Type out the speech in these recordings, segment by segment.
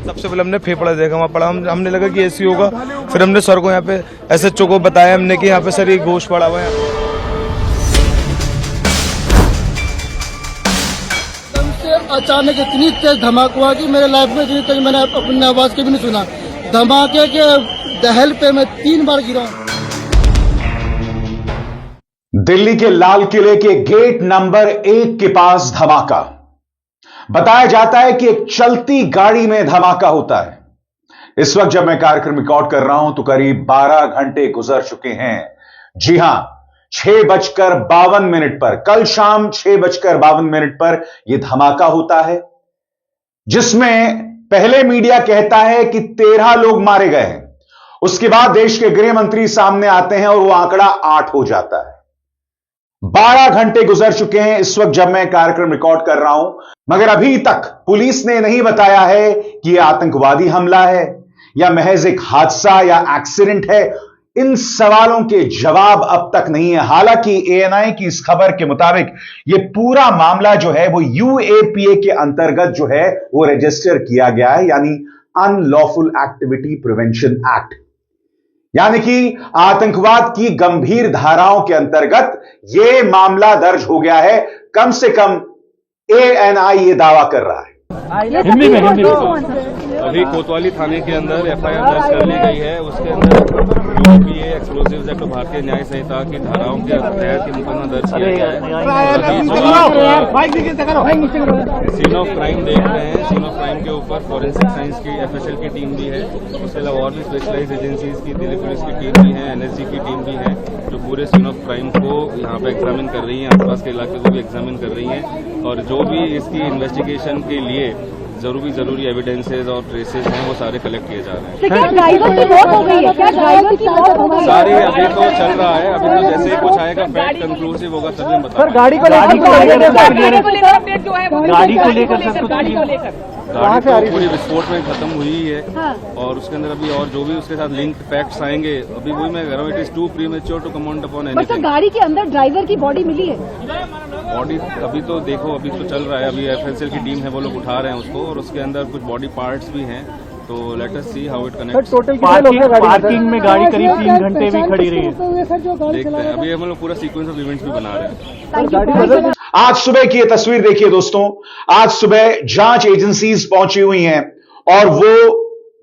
सबसे पहले हमने फेफड़ा देखा, वहाँ पड़ा, हमने लगा कि ऐसी होगा। फिर हमने सर को यहाँ पे SHO को बताया हमने कि यहाँ पे सर ये गोश्त पड़ा हुआ है। अचानक इतनी तेज धमाका हुआ कि मेरे लाइफ में इतनी तेज मैंने अपनी आवाज के भी नहीं सुना। धमाके के दहल पे मैं 3 बार गिरा। दिल्ली के लाल किले के गेट नंबर 1 के पास धमाका। बताया जाता है कि एक चलती गाड़ी में धमाका होता है। इस वक्त जब मैं कार्यक्रम रिकॉर्ड कर रहा हूं तो करीब 12 घंटे गुजर चुके हैं। जी हां, 6:52 पर, कल शाम 6:52 पर यह धमाका होता है, जिसमें पहले मीडिया कहता है कि 13 लोग मारे गए हैं। उसके बाद देश के गृह मंत्री सामने आते हैं और वो आंकड़ा 8 हो जाता है। 12 घंटे गुजर चुके हैं इस वक्त जब मैं कार्यक्रम रिकॉर्ड कर रहा हूं, मगर अभी तक पुलिस ने नहीं बताया है कि यह आतंकवादी हमला है या महज एक हादसा या एक्सीडेंट है। इन सवालों के जवाब अब तक नहीं है। हालांकि ANI की इस खबर के मुताबिक यह पूरा मामला जो है वो UAPA के अंतर्गत जो है वो रजिस्टर किया गया है, यानी अनलॉफुल एक्टिविटी प्रिवेंशन एक्ट, यानी कि आतंकवाद की गंभीर धाराओं के अंतर्गत यह मामला दर्ज हो गया है। कम से कम ANI यह दावा कर रहा है। हिंदी में अभी कोतवाली थाने के अंदर FIR दर्ज कर ली गई है। उसके अंदर UAPA एक्सप्लोजिव्स एक्ट भारतीय न्याय संहिता की धाराओं के तहत मुकदमा दर्ज किया गया है। सीन ऑफ क्राइम देख रहे हैं। सीन ऑफ क्राइम के ऊपर फॉरेंसिक साइंस की FSL की टीम भी है। उसके अलावा और भी स्पेशलाइज्ड एजेंसीज की, दिल्ली पुलिस की टीम भी है, NSG की टीम भी है, जो पूरे सीन ऑफ क्राइम को यहाँ पे एग्जामिन कर रही है, आसपास के इलाके को भी एग्जामिन कर रही है, और जो भी इसकी इन्वेस्टिगेशन के लिए जरूरी एविडेंसेज और ट्रेसेस हैं वो सारे कलेक्ट किए जा रहे हैं। क्या ड्राइवर की मौत हो गई है? क्या ड्राइवर की मौत हो गई है? सारे अभी तो चल रहा है। अभी तो जैसे ही कुछ आएगा, फैक्ट कंक्लूसिव होगा, तभी हम बताएंगे। गाड़ी को लेकर गाड़ी पूरी विस्फोट में खत्म हुई है। और उसके अंदर अभी और जो भी उसके साथ लिंक्ड फैक्ट्स आएंगे, अभी वही मैं कह रहा हूँ, it is too premature to comment upon anything. गाड़ी के अंदर ड्राइवर की बॉडी मिली है? बॉडी अभी तो देखो, अभी तो चल रहा है। अभी FSL की टीम है, वो लोग उठा रहे हैं उसको, और उसके अंदर कुछ बॉडी पार्ट्स भी हैं। तो let us see how it connects. Parking में गाड़ी करीब 3 घंटे भी खड़ी रही है। देखते हैं, अभी हम लोग पूरा सीक्वेंस ऑफ इवेंट्स भी बना रहे हैं। आज सुबह की ये तस्वीर देखिए दोस्तों। आज सुबह जांच एजेंसीज पहुंची हुई हैं और वो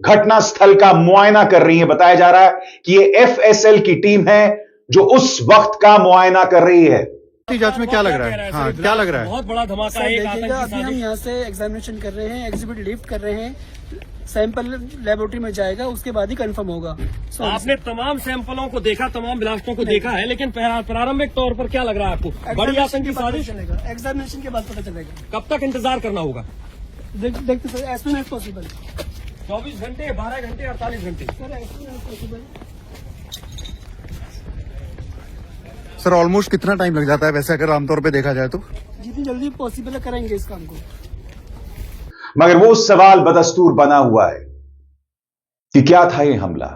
घटना स्थल का मुआयना कर रही है। बताया जा रहा है कि ये FSL की टीम है जो उस वक्त का मुआयना कर रही है। जांच में क्या लग रहा है? हाँ, क्या लग रहा है? बहुत बड़ा धमाका है। अभी हम यहाँ से एग्जामिनेशन कर रहे हैं, एग्जिबिट लिफ्ट कर रहे हैं, सैंपल लेबोरेटरी में जाएगा, उसके बाद ही कंफर्म होगा। आपने तमाम सैंपलों को देखा, तमाम ब्लास्टों को देखा है, लेकिन प्रारंभिक तौर पर क्या लग रहा है आपको? बड़ी आतंकी साजिश? एग्जामिनेशन के बाद पता चलेगा। कब तक इंतजार करना होगा? देखते sir, as soon as possible. 24 घंटे, 12 घंटे, 48 घंटे? Sir as soon as possible. Sir almost कितना टाइम लग जाता है वैसे अगर आमतौर पे देखा जाए तो? जितनी जल्दी पॉसिबल है करेंगे इस काम को। मगर वो सवाल बदस्तूर बना हुआ है कि क्या था ये हमला?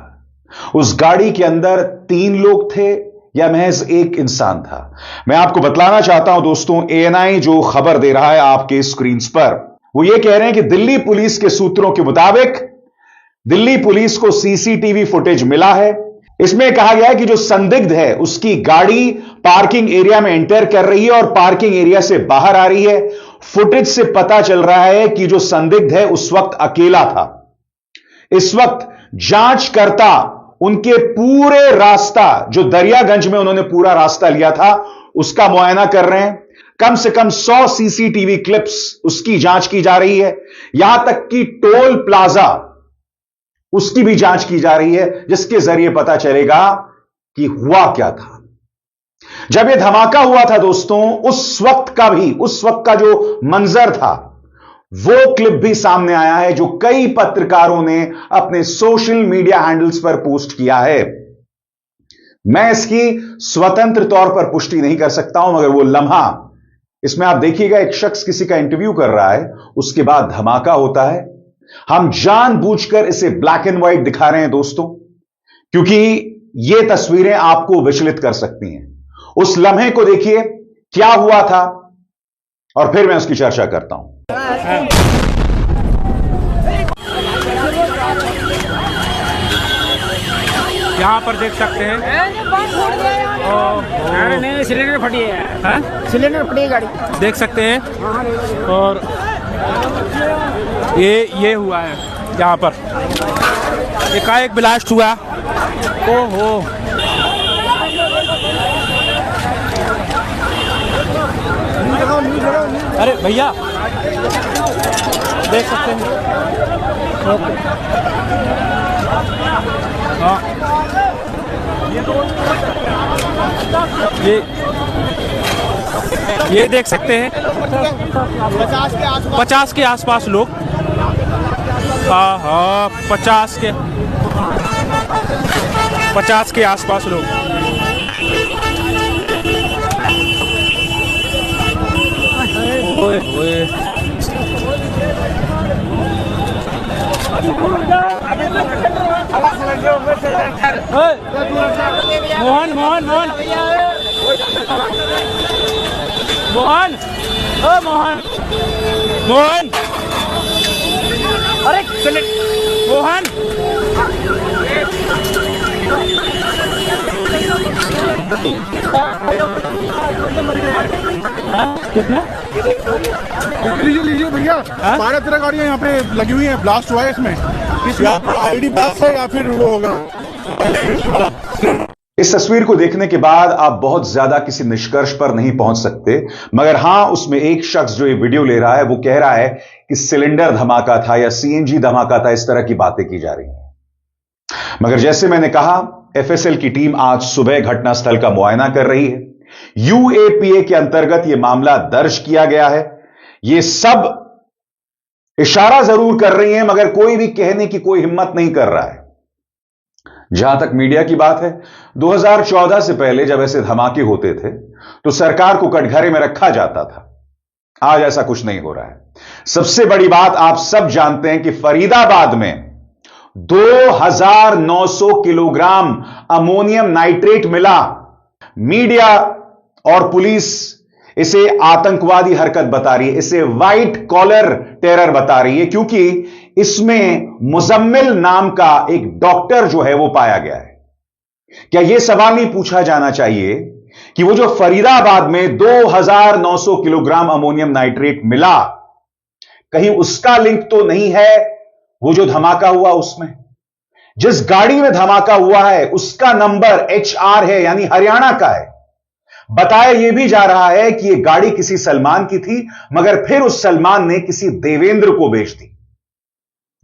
उस गाड़ी के अंदर 3 लोग थे या महज एक इंसान था? मैं आपको बतलाना चाहता हूं दोस्तों, ANI जो खबर दे रहा है आपके स्क्रीन पर, वो ये कह रहे हैं कि दिल्ली पुलिस के सूत्रों के मुताबिक दिल्ली पुलिस को CCTV फुटेज मिला है। इसमें कहा गया है कि जो संदिग्ध है उसकी गाड़ी पार्किंग एरिया में एंटर कर रही है और पार्किंग एरिया से बाहर आ रही है। फुटेज से पता चल रहा है कि जो संदिग्ध है उस वक्त अकेला था। इस वक्त जांचकर्ता उनके पूरे रास्ता, जो दरियागंज में उन्होंने पूरा रास्ता लिया था, उसका मुआयना कर रहे हैं। कम से कम 100 CCTV क्लिप्स, उसकी जांच की जा रही है। यहां तक कि टोल प्लाजा, उसकी भी जांच की जा रही है, जिसके जरिए पता चलेगा कि हुआ क्या था। जब यह धमाका हुआ था दोस्तों, उस वक्त का जो मंजर था, वो क्लिप भी सामने आया है, जो कई पत्रकारों ने अपने सोशल मीडिया हैंडल्स पर पोस्ट किया है। मैं इसकी स्वतंत्र तौर पर पुष्टि नहीं कर सकता हूं, मगर वो लम्हा, इसमें आप देखिएगा, एक शख्स किसी का इंटरव्यू कर रहा है, उसके बाद धमाका होता है। हम जानबूझकर इसे ब्लैक एंड व्हाइट दिखा रहे हैं दोस्तों, क्योंकि ये तस्वीरें आपको विचलित कर सकती हैं। उस लम्हे को देखिए, क्या हुआ था, और फिर मैं उसकी चर्चा करता हूं। यहाँ पर देख सकते हैं सिलेंडर फटी है, सिलेंडर फटी है गाड़ी, देख सकते हैं। और ये हुआ है यहाँ पर, एकाएक ब्लास्ट हुआ। ओहो, अरे भैया देख सकते हैं। हाँ, ये देख सकते हैं 50 के आसपास लोग। हाँ हाँ, 50 के आसपास लोग। ओए ओए, मोहन मोहन मोहन मोहन, ओ मोहन मोहन, अरे मोहन, कितना लीजिए भैया, 12-13 गाड़ियां यहाँ पे लगी हुई हैं। ब्लास्ट हुआ है इसमें आईडी ब्लास्ट है या फिर वो होगा। इस तस्वीर को देखने के बाद आप बहुत ज्यादा किसी निष्कर्ष पर नहीं पहुंच सकते, मगर हां, उसमें एक शख्स जो ये वीडियो ले रहा है वो कह रहा है कि सिलेंडर धमाका था या सीएनजी धमाका था। इस तरह की बातें की जा रही हैं। मगर जैसे मैंने कहा, एफएसएल की टीम आज सुबह घटनास्थल का मुआयना कर रही है। यूएपीए के अंतर्गत यह मामला दर्ज किया गया है। ये सब इशारा जरूर कर रही हैं, मगर कोई भी कहने की कोई हिम्मत नहीं कर रहा है। जहां तक मीडिया की बात है, 2014 से पहले जब ऐसे धमाके होते थे तो सरकार को कटघरे में रखा जाता था। आज ऐसा कुछ नहीं हो रहा है। सबसे बड़ी बात आप सब जानते हैं कि फरीदाबाद में 2900 किलोग्राम अमोनियम नाइट्रेट मिला। मीडिया और पुलिस इसे आतंकवादी हरकत बता रही है, इसे व्हाइट कॉलर टेरर बता रही है, क्योंकि इसमें मुजम्मिल नाम का एक डॉक्टर जो है वो पाया गया है। क्या यह सवाल नहीं पूछा जाना चाहिए कि वो जो फरीदाबाद में 2900 किलोग्राम अमोनियम नाइट्रेट मिला, कहीं उसका लिंक तो नहीं है वो जो धमाका हुआ उसमें? जिस गाड़ी में धमाका हुआ है उसका नंबर HR है, यानी हरियाणा का है। बताया यह भी जा रहा है कि यह गाड़ी किसी सलमान की थी, मगर फिर उस सलमान ने किसी देवेंद्र को बेच दी।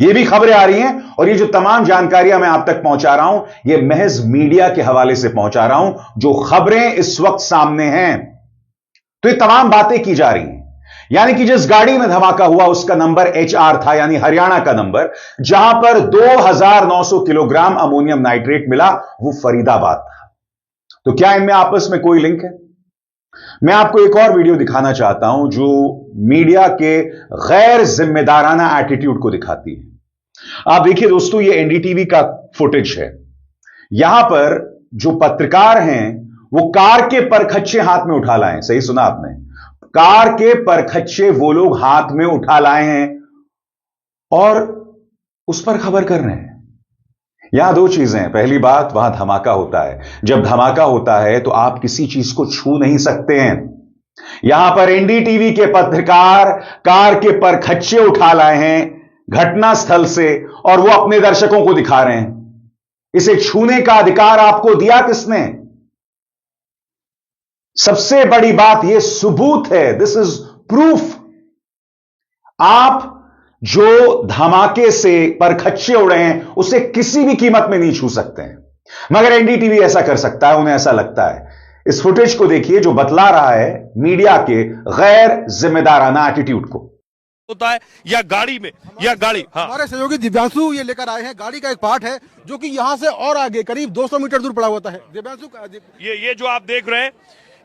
यह भी खबरें आ रही हैं, और ये जो तमाम जानकारियां मैं आप तक पहुंचा रहा हूं, यह महज मीडिया के हवाले से पहुंचा रहा हूं, जो खबरें इस वक्त सामने हैं। तो ये तमाम बातें की जा रही हैं, यानी कि जिस गाड़ी में धमाका हुआ उसका नंबर HR था, यानी हरियाणा का नंबर। जहां पर 2900 किलोग्राम अमोनियम नाइट्रेट मिला वो फरीदाबाद था। तो क्या इनमें आपस में कोई लिंक है? मैं आपको एक और वीडियो दिखाना चाहता हूं जो मीडिया के गैर जिम्मेदाराना एटीट्यूड को दिखाती है। आप देखिए दोस्तों, ये एनडीटीवी का फुटेज है। यहां पर जो पत्रकार हैं वो कार के परखच्चे हाथ में उठा लाए हैं। सही सुना आपने, कार के परखच्चे वो लोग हाथ में उठा लाए हैं और उस पर खबर कर रहे हैं। यहां दो चीजें हैं। पहली बात, वहां धमाका होता है। जब धमाका होता है तो आप किसी चीज को छू नहीं सकते हैं। यहां पर एनडीटीवी के पत्रकार कार के परखच्चे उठा लाए हैं घटनास्थल से और वो अपने दर्शकों को दिखा रहे हैं। इसे छूने का अधिकार आपको दिया किसने? सबसे बड़ी बात यह सबूत है, दिस इज प्रूफ। आप जो धमाके से परखच्चे उड़े हैं उसे किसी भी कीमत में नहीं छू सकते हैं, मगर एनडीटीवी ऐसा कर सकता है, उन्हें ऐसा लगता है। इस फुटेज को देखिए जो बतला रहा है मीडिया के गैर जिम्मेदाराना एटीट्यूड को। होता है या गाड़ी में, या गाड़ी, हाँ। हमारे सहयोगी दिव्यांशु ये लेकर आए हैं। गाड़ी का एक पार्ट है जो कि यहां से और आगे करीब 200 मीटर दूर पड़ा होता है। दिव्यांशु, ये जो आप देख रहे हैं,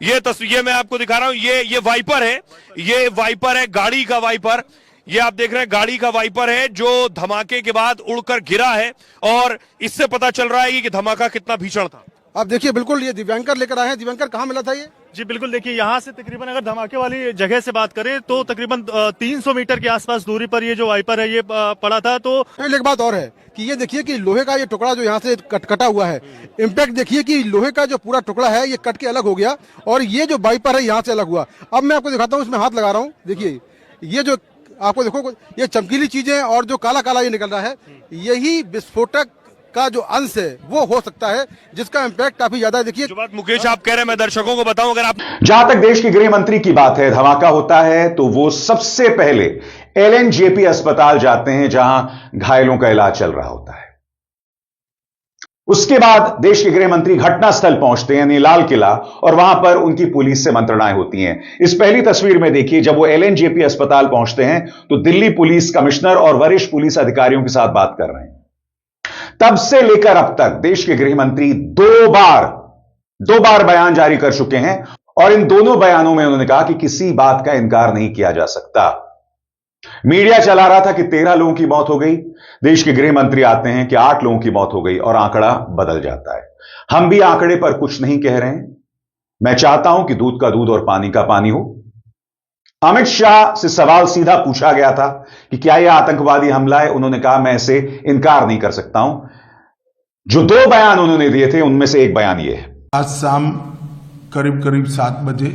ये तस्वीर मैं आपको दिखा रहा हूं, ये वाइपर है, ये वाइपर है, गाड़ी का वाइपर। ये आप देख रहे हैं गाड़ी का वाइपर है जो धमाके के बाद उड़कर गिरा है, और इससे पता चल रहा है कि धमाका कितना भीषण था। आप देखिए, बिल्कुल ये दिव्यांकर लेकर आए हैं। दिव्यांकर, कहां मिला था ये? जी बिल्कुल, देखिए यहाँ से तकरीबन अगर धमाके वाली जगह से बात करें तो तकरीबन 300 मीटर के आसपास दूरी पर ये जो वाइपर है ये पड़ा था। तो एक बात और है कि ये देखिए कि लोहे का ये टुकड़ा जो यहाँ से कटा हुआ है, इम्पैक्ट देखिए कि लोहे का जो पूरा टुकड़ा है ये कट के अलग हो गया और ये जो वाइपर है यहाँ से अलग हुआ। अब मैं आपको दिखाता हूँ, इसमें हाथ लगा रहा हूँ, देखिए ये जो आपको देखो ये चमकीली चीजें और जो काला काला ये निकल रहा है, यही विस्फोटक का जो अंश है वो हो सकता है जिसका इम्पैक्ट काफी ज्यादा है। देखिए जो बात मुकेश आप कह रहे हैं मैं दर्शकों को बताऊं, अगर आप जहां तक देश के गृह मंत्री की बात है, धमाका होता है तो वो सबसे पहले एलएनजेपी अस्पताल जाते हैं जहां घायलों का इलाज चल रहा होता है। उसके बाद देश के गृह मंत्री घटनास्थल पहुंचते हैं, यानी लाल किला, और वहां पर उनकी पुलिस से मंत्रणाएं होती हैं। इस पहली तस्वीर में देखिए, जब वो एलएनजेपी अस्पताल पहुंचते हैं तो दिल्ली पुलिस कमिश्नर और वरिष्ठ पुलिस अधिकारियों के साथ बात कर रहे हैं। तब से लेकर अब तक देश के गृह मंत्री दो बार बयान जारी कर चुके हैं और इन दोनों बयानों में उन्होंने कहा कि किसी बात का इनकार नहीं किया जा सकता। मीडिया चला रहा था कि 13 लोगों की मौत हो गई, देश के गृह मंत्री आते हैं कि 8 लोगों की मौत हो गई और आंकड़ा बदल जाता है। हम भी आंकड़े पर कुछ नहीं कह रहे हैं। मैं चाहता हूं कि दूध का दूध और पानी का पानी हो। अमित शाह से सवाल सीधा पूछा गया था कि क्या यह आतंकवादी हमला है, उन्होंने कहा मैं इसे इनकार नहीं कर सकता हूं। जो 2 बयान उन्होंने दिए थे उनमें से एक बयान यह है। आज शाम करीब 7 बजे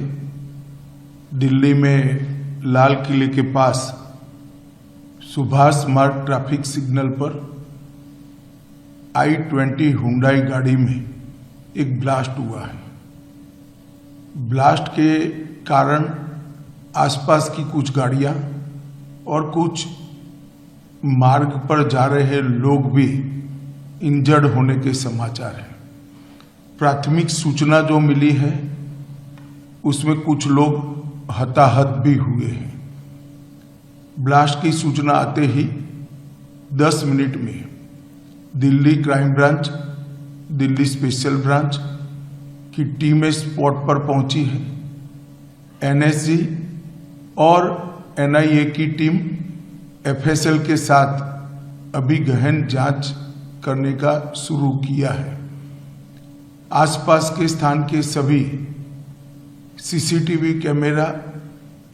दिल्ली में लाल किले के पास सुभाष मार्ग ट्रैफिक सिग्नल पर I-20 हुंडई गाड़ी में एक ब्लास्ट हुआ है। ब्लास्ट के कारण आसपास की कुछ गाड़ियां और कुछ मार्ग पर जा रहे लोग भी इंजर्ड होने के समाचार हैं। प्राथमिक सूचना जो मिली है उसमें कुछ लोग हताहत भी हुए हैं। ब्लास्ट की सूचना आते ही 10 मिनट में Delhi crime branch, Delhi special branch की टीमें स्पॉट पर पहुंची है। एनएसजी और एनआईए की टीम एफएसएल के साथ अभी गहन जांच करने का शुरू किया है। आसपास के स्थान के सभी सीसीटीवी कैमरा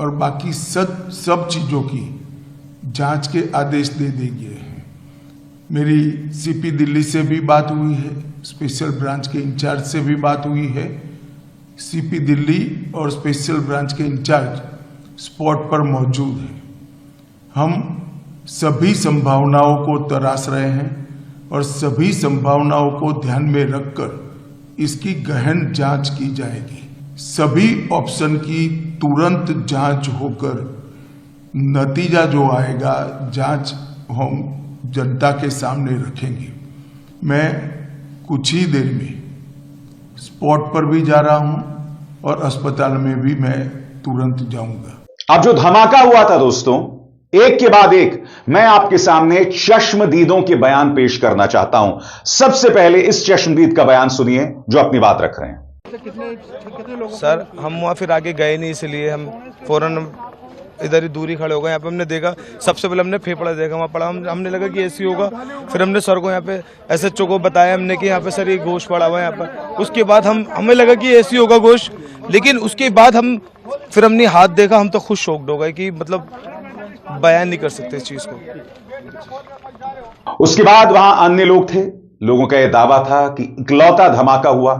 और बाकी सब चीजों की जांच के आदेश दे दिए हैं। मेरी सीपी दिल्ली से भी बात हुई है, स्पेशल ब्रांच के इंचार्ज से भी बात हुई है। सीपी दिल्ली और स्पेशल ब्रांच के इंचार्ज स्पॉट पर मौजूद हैं। हम सभी संभावनाओं को तराश रहे हैं और सभी संभावनाओं को ध्यान में रखकर इसकी गहन जांच की जाएगी। सभी ऑप्शन की तुरंत जांच होकर नतीजा जो आएगा जांच हम जनता के सामने रखेंगे। मैं कुछ ही देर में स्पॉट पर भी जा रहा हूं और अस्पताल में भी मैं तुरंत जाऊंगा। अब जो धमाका हुआ था दोस्तों, एक के बाद एक मैं आपके सामने चश्मदीदों के बयान पेश करना चाहता हूं। सबसे पहले इस चश्मदीद का बयान सुनिए जो अपनी बात रख रहे हैं। सर हम वहाँ फिर आगे गए नहीं, इसलिए हम फौरन इधर ही दूरी खड़े हो गए। यहाँ पे हमने देखा, सबसे पहले हमने फेफड़ा देखा वहाँ पड़ा, हमने लगा कि ऐसी होगा। फिर हमने सर को यहाँ पे SHO को बताया हमने कि यहाँ पे सर ये गोश्त पड़ा हुआ है यहाँ पर। उसके बाद हमें लगा कि ऐसी होगा गोश्त, लेकिन उसके बाद फिर हमने हाथ देखा, हम तो खुद शॉक्ड हो गए कि मतलब बयान नहीं कर सकते इस चीज को। उसके बाद वहां अन्य लोग थे, लोगों का यह दावा था कि इकलौता धमाका हुआ।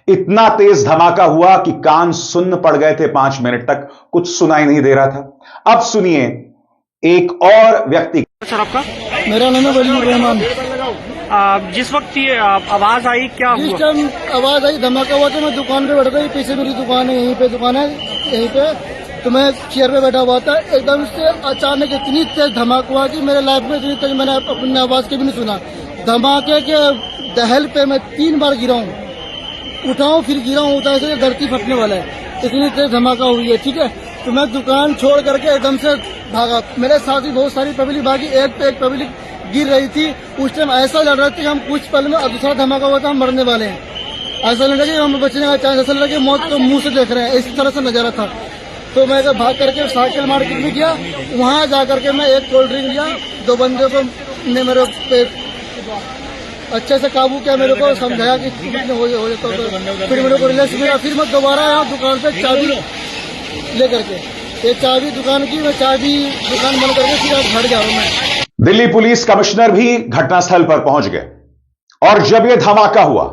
इतना तेज धमाका हुआ कि कान सुन्न पड़ गए थे। 5 मिनट तक कुछ सुनाई नहीं दे रहा था। अब सुनिए एक और व्यक्ति। सर आपका? मेरा नाम है वलीउर रहमान। जिस वक्त ये आवाज आई क्या हुआ? जिस टाइम आवाज आई धमाका हुआ तो मैं दुकान पे बैठ गई। पीछे मेरी दुकान है, यहीं पे दुकान है, यहीं पे तो मैं चेयर पे बैठा हुआ था। एकदम से अचानक इतनी तेज धमाका हुआ कि मेरे लाइफ में इतनी तेज मैंने अपनी आवाज के भी नहीं सुना। धमाके के दहल पे मैं 3 बार गिरा हूँ, उठाऊं फिर गिरा हूँ, उठा से धरती फटने वाला है। इतनी तेज धमाका हुई है, ठीक है। तो मैं दुकान छोड़ करके एकदम से भागा। मेरे साथ ही बहुत सारी पब्लिक भागी, एक पे एक पब्लिक गिर रही थी। उस टाइम ऐसा लग रहा था कि हम कुछ पल में दूसरा धमाका हुआ था, हम मरने वाले हैं। ऐसा लगा कि हम बचने का चांस, ऐसा लगा कि मौत को मुंह से देख रहे हैं, इस तरह से नजारा था। तो मैं भाग करके साइकिल मार्केट में गया, वहां जा करके मैं एक कोल्ड ड्रिंक लिया। 2 बंदे को ने मेरे पे अच्छे से काबू किया, मेरे को समझाया कि हो जाता तो फिर मेरे को रिलैक्स मिला। फिर मैं दोबारा यहाँ दुकान पे चाबी लेकर के, ये चाबी दुकान की, मैं चाबी दुकान बंद करके फिर आज घर जा रहा हूँ मैं। दिल्ली पुलिस कमिश्नर भी घटनास्थल पर पहुंच गए और जब यह धमाका हुआ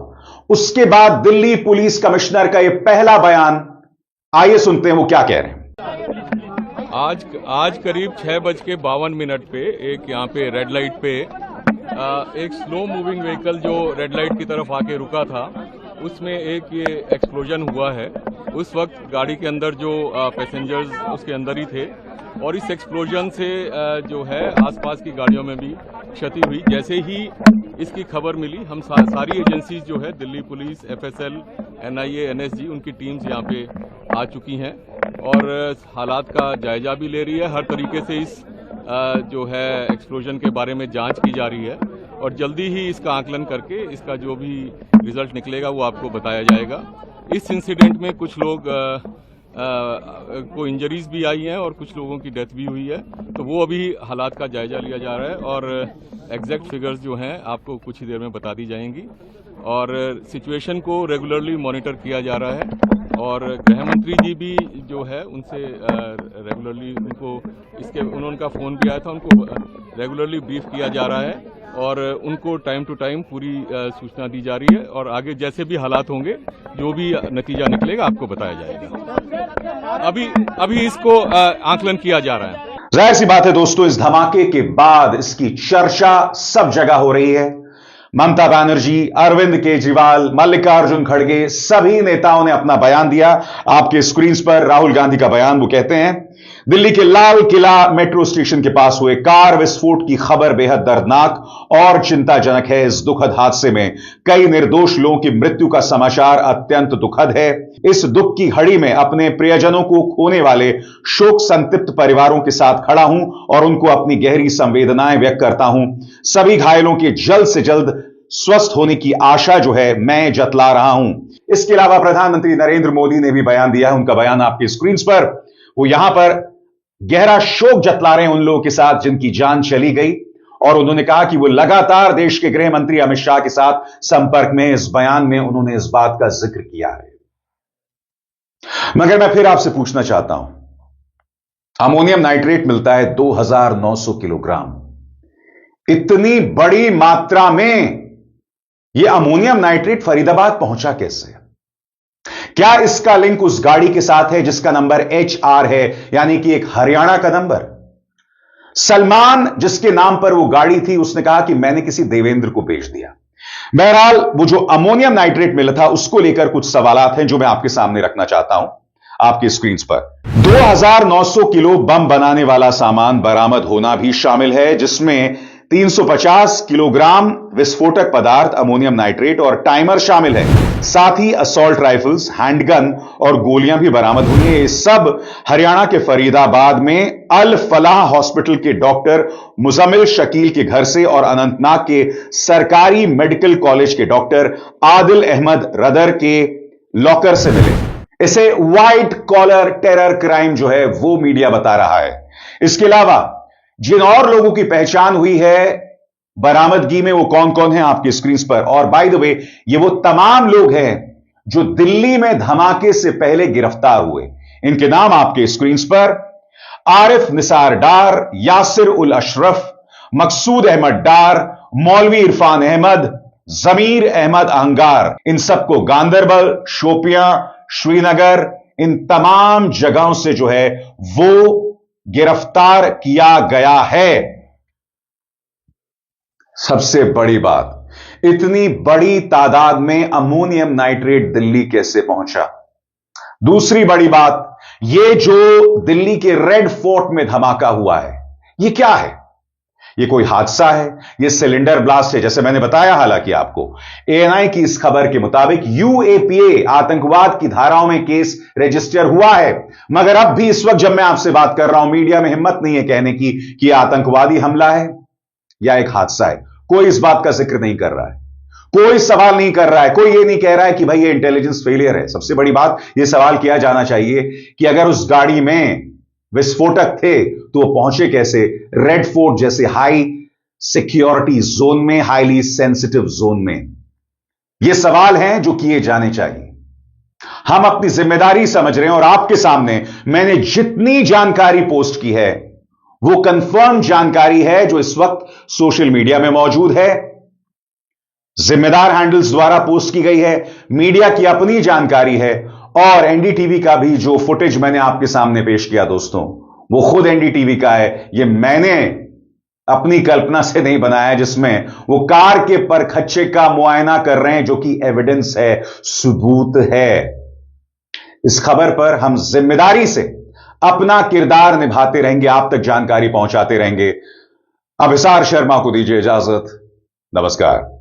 उसके बाद दिल्ली पुलिस कमिश्नर का यह पहला बयान, आइए सुनते हैं वो क्या कह रहे हैं। आज करीब 6:52 पे एक यहाँ पे रेड लाइट पे एक स्लो मूविंग व्हीकल जो रेड लाइट की तरफ आके रुका था, उसमें एक ये एक्सप्लोजन हुआ है। उस वक्त गाड़ी के अंदर जो पैसेंजर्स उसके अंदर ही थे और इस एक्सप्लोजन से जो है आसपास की गाड़ियों में भी क्षति हुई। जैसे ही इसकी खबर मिली, हम सारी एजेंसीज जो है Delhi police, FSL, NIA, NSG, उनकी टीम्स यहाँ पे आ चुकी हैं और हालात का जायजा भी ले रही है। हर तरीके से इस जो है एक्सप्लोजन के बारे में जांच की जा रही है और जल्दी ही इसका आकलन करके इसका जो भी रिजल्ट निकलेगा वो आपको बताया जाएगा। इस इंसिडेंट में कुछ लोग को इंजरीज भी आई हैं और कुछ लोगों की डेथ भी हुई है, तो वो अभी हालात का जायजा लिया जा रहा है और एग्जैक्ट फिगर्स जो हैं आपको कुछ ही देर में बता दी जाएंगी और सिचुएशन को रेगुलरली मॉनिटर किया जा रहा है और गृह मंत्री जी भी जो है उनसे रेगुलरली उनका फोन भी आया था, उनको रेगुलरली ब्रीफ किया जा रहा है और उनको टाइम टू टाइम पूरी सूचना दी जा रही है और आगे जैसे भी हालात होंगे, जो भी नतीजा निकलेगा आपको बताया जाएगा। अभी इसको आकलन किया जा रहा है। जाहिर सी बात है दोस्तों, इस धमाके के बाद इसकी चर्चा सब जगह हो रही है। ममता बनर्जी, अरविंद केजरीवाल, मल्लिकार्जुन खड़गे, सभी नेताओं ने अपना बयान दिया। आपके स्क्रीन पर राहुल गांधी का बयान, वो कहते हैं दिल्ली के लाल किला मेट्रो स्टेशन के पास हुए कार विस्फोट की खबर बेहद दर्दनाक और चिंताजनक है। इस दुखद हादसे में कई निर्दोष लोगों की मृत्यु का समाचार अत्यंत दुखद है। इस दुख की घड़ी में अपने प्रियजनों को खोने वाले शोक संतप्त परिवारों के साथ खड़ा हूं और उनको अपनी गहरी संवेदनाएं व्यक्त करता हूं। सभी घायलों के जल्द से जल्द स्वस्थ होने की आशा जो है मैं जतला रहा हूं। इसके अलावा प्रधानमंत्री नरेंद्र मोदी ने भी बयान दिया है। उनका बयान आपकी स्क्रीन पर, वो यहां पर गहरा शोक जतला रहे हैं उन लोगों के साथ जिनकी जान चली गई और उन्होंने कहा कि वो लगातार देश के गृह मंत्री अमित शाह के साथ संपर्क में। इस बयान में उन्होंने इस बात का जिक्र किया है। मगर मैं फिर आपसे पूछना चाहता हूं, अमोनियम नाइट्रेट मिलता है 2900 किलोग्राम। इतनी बड़ी मात्रा में यह अमोनियम नाइट्रेट फरीदाबाद पहुंचा कैसे? क्या इसका लिंक उस गाड़ी के साथ है जिसका नंबर HR है, यानी कि एक हरियाणा का नंबर? सलमान जिसके नाम पर वो गाड़ी थी, उसने कहा कि मैंने किसी देवेंद्र को बेच दिया। बहरहाल वो जो अमोनियम नाइट्रेट मिला था उसको लेकर कुछ सवालात हैं जो मैं आपके सामने रखना चाहता हूं आपकी स्क्रीन पर। 2900 किलो बम बनाने वाला सामान बरामद होना भी शामिल है, जिसमें 350 किलोग्राम विस्फोटक पदार्थ अमोनियम नाइट्रेट और टाइमर शामिल है। साथ ही असॉल्ट राइफल्स, हैंडगन और गोलियां भी बरामद हुई हैं। ये सब हरियाणा के फरीदाबाद में अल फलाह हॉस्पिटल के डॉक्टर मुजम्मिल शकील के घर से और अनंतनाग के सरकारी मेडिकल कॉलेज के डॉक्टर आदिल अहमद रदर के लॉकर से मिले। इसे व्हाइट कॉलर टेरर क्राइम जो है वो मीडिया बता रहा है। इसके अलावा जिन और लोगों की पहचान हुई है बरामदगी में, वो कौन कौन है आपकी स्क्रीन पर। और बाय द वे, ये वो तमाम लोग हैं जो दिल्ली में धमाके से पहले गिरफ्तार हुए। इनके नाम आपके स्क्रीन पर: आरिफ निसार डार, यासिर उल अशरफ, मकसूद अहमद डार, मौलवी इरफान अहमद, जमीर अहमद अहंगार। इन सबको गांदरबल, शोपियां, श्रीनगर, इन तमाम जगहों से जो है वो गिरफ्तार किया गया है। सबसे बड़ी बात, इतनी बड़ी तादाद में अमोनियम नाइट्रेट दिल्ली कैसे पहुंचा? दूसरी बड़ी बात, ये जो दिल्ली के रेड फोर्ट में धमाका हुआ है, ये क्या है? ये कोई हादसा है? ये सिलेंडर ब्लास्ट है जैसे मैंने बताया। हालांकि आपको ANI की इस खबर के मुताबिक UAPA आतंकवाद की धाराओं में केस रजिस्टर हुआ है, मगर अब भी इस वक्त जब मैं आपसे बात कर रहा हूं, मीडिया में हिम्मत नहीं है कहने की कि यह आतंकवादी हमला है या एक हादसा है। कोई इस बात का जिक्र नहीं कर रहा है, कोई सवाल नहीं कर रहा है, कोई ये नहीं कह रहा है कि भाई ये इंटेलिजेंस फेलियर है। सबसे बड़ी बात, यह सवाल किया जाना चाहिए कि अगर उस गाड़ी में विस्फोटक थे तो वो पहुंचे कैसे रेड फोर्ट जैसे हाई सिक्योरिटी जोन में, हाईली सेंसिटिव जोन में? ये सवाल हैं जो किए जाने चाहिए। हम अपनी जिम्मेदारी समझ रहे हैं और आपके सामने मैंने जितनी जानकारी पोस्ट की है वो कंफर्म जानकारी है जो इस वक्त सोशल मीडिया में मौजूद है, जिम्मेदार हैंडल्स द्वारा पोस्ट की गई है, मीडिया की अपनी जानकारी है और एनडीटीवी का भी जो फुटेज मैंने आपके सामने पेश किया दोस्तों, वो खुद एनडीटीवी का है। ये मैंने अपनी कल्पना से नहीं बनाया, जिसमें वो कार के परखच्चे का मुआयना कर रहे हैं, जो कि एविडेंस है, सबूत है। इस खबर पर हम जिम्मेदारी से अपना किरदार निभाते रहेंगे, आप तक जानकारी पहुंचाते रहेंगे। अभिसार शर्मा को दीजिए इजाजत। नमस्कार।